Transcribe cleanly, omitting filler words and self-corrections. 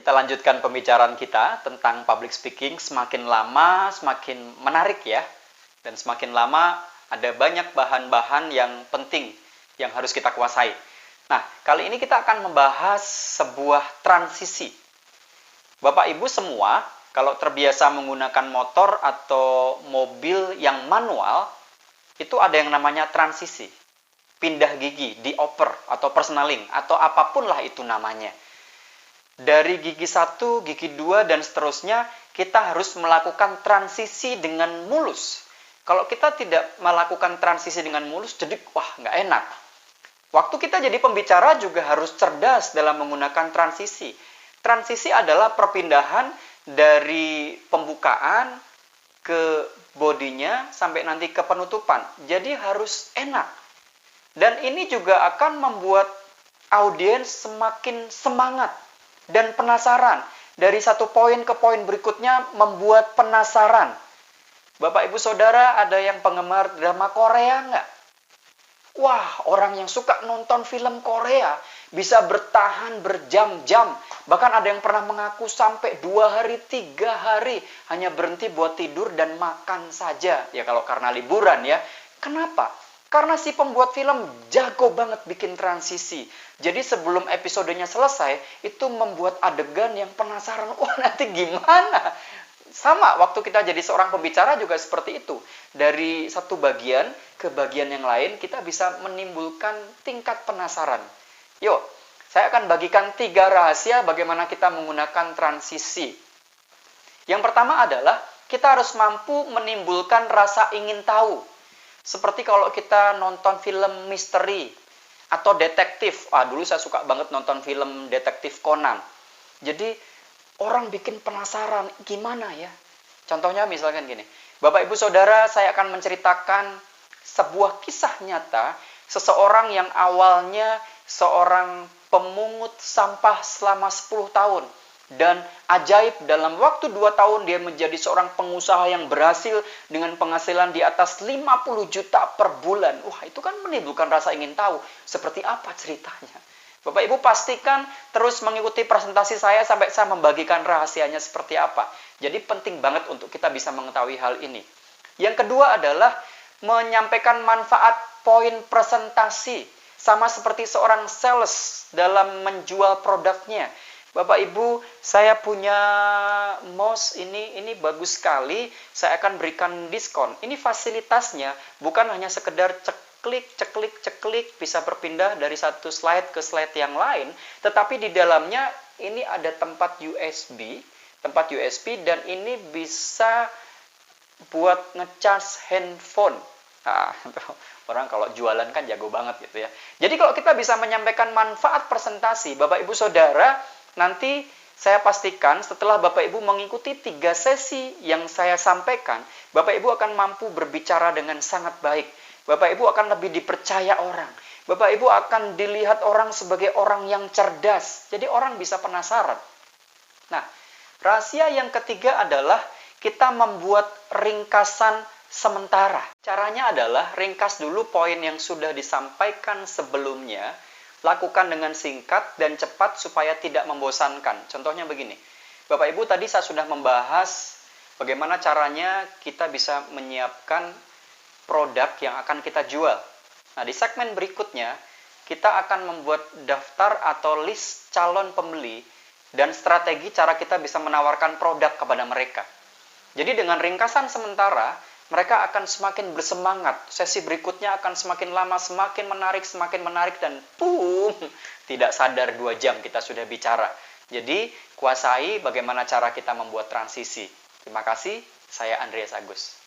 Kita lanjutkan pembicaraan kita tentang public speaking. Semakin lama semakin menarik ya. Dan semakin lama ada banyak bahan-bahan yang penting yang harus kita kuasai. Nah, kali ini kita akan membahas sebuah transisi. Bapak Ibu semua, kalau terbiasa menggunakan motor atau mobil yang manual, itu ada yang namanya transisi. Pindah gigi, dioper, atau personaling, atau apapun lah itu namanya. Dari gigi 1, gigi 2, dan seterusnya, kita harus melakukan transisi dengan mulus. Kalau kita tidak melakukan transisi dengan mulus, jadi wah nggak enak. Waktu kita jadi pembicara juga harus cerdas dalam menggunakan transisi. Transisi adalah perpindahan dari pembukaan ke bodinya sampai nanti ke penutupan. Jadi harus enak. Dan ini juga akan membuat audiens semakin semangat dan penasaran. Dari satu poin ke poin berikutnya membuat penasaran. Bapak Ibu Saudara, ada yang penggemar drama Korea nggak? Wah, orang yang suka nonton film Korea bisa bertahan berjam-jam. Bahkan ada yang pernah mengaku sampai 2 hari, 3 hari hanya berhenti buat tidur dan makan saja. Ya kalau karena liburan ya. Kenapa? Karena si pembuat film jago banget bikin transisi. Jadi sebelum episodenya selesai, itu membuat adegan yang penasaran. Wah, nanti gimana? Sama, waktu kita jadi seorang pembicara juga seperti itu. Dari satu bagian ke bagian yang lain, kita bisa menimbulkan tingkat penasaran. Yuk, saya akan bagikan 3 rahasia bagaimana kita menggunakan transisi. Yang pertama adalah, kita harus mampu menimbulkan rasa ingin tahu. Seperti kalau kita nonton film misteri atau detektif. Dulu saya suka banget nonton film detektif Conan. Jadi orang bikin penasaran, gimana ya? Contohnya misalkan gini. Bapak Ibu Saudara, saya akan menceritakan sebuah kisah nyata. Seseorang yang awalnya seorang pemungut sampah selama 10 tahun. Dan ajaib dalam waktu 2 tahun dia menjadi seorang pengusaha yang berhasil dengan penghasilan di atas 50 juta per bulan. Wah, itu kan menimbulkan rasa ingin tahu. Seperti apa ceritanya? Bapak Ibu pastikan terus mengikuti presentasi saya sampai saya membagikan rahasianya seperti apa. Jadi penting banget untuk kita bisa mengetahui hal ini. Yang kedua adalah menyampaikan manfaat poin presentasi. Sama seperti seorang sales dalam menjual produknya. Bapak Ibu, saya punya mouse ini bagus sekali, saya akan berikan diskon. Ini fasilitasnya bukan hanya sekedar ceklik, bisa berpindah dari satu slide ke slide yang lain, tetapi di dalamnya ini ada tempat USB dan ini bisa buat ngecas handphone. Orang kalau jualan kan jago banget gitu ya. Jadi kalau kita bisa menyampaikan manfaat presentasi, Bapak Ibu Saudara, nanti saya pastikan setelah Bapak Ibu mengikuti 3 sesi yang saya sampaikan, Bapak Ibu akan mampu berbicara dengan sangat baik. Bapak Ibu akan lebih dipercaya orang. Bapak Ibu akan dilihat orang sebagai orang yang cerdas. Jadi orang bisa penasaran. Nah, rahasia yang ketiga adalah kita membuat ringkasan sementara. Caranya adalah ringkas dulu poin yang sudah disampaikan sebelumnya. Lakukan dengan singkat dan cepat supaya tidak membosankan. Contohnya begini. Bapak Ibu, tadi saya sudah membahas bagaimana caranya kita bisa menyiapkan produk yang akan kita jual. Nah, di segmen berikutnya, kita akan membuat daftar atau list calon pembeli dan strategi cara kita bisa menawarkan produk kepada mereka. Jadi dengan ringkasan sementara, mereka akan semakin bersemangat. Sesi berikutnya akan semakin lama, semakin menarik, dan boom, tidak sadar 2 jam kita sudah bicara. Jadi, kuasai bagaimana cara kita membuat transisi. Terima kasih, saya Andreas Agus.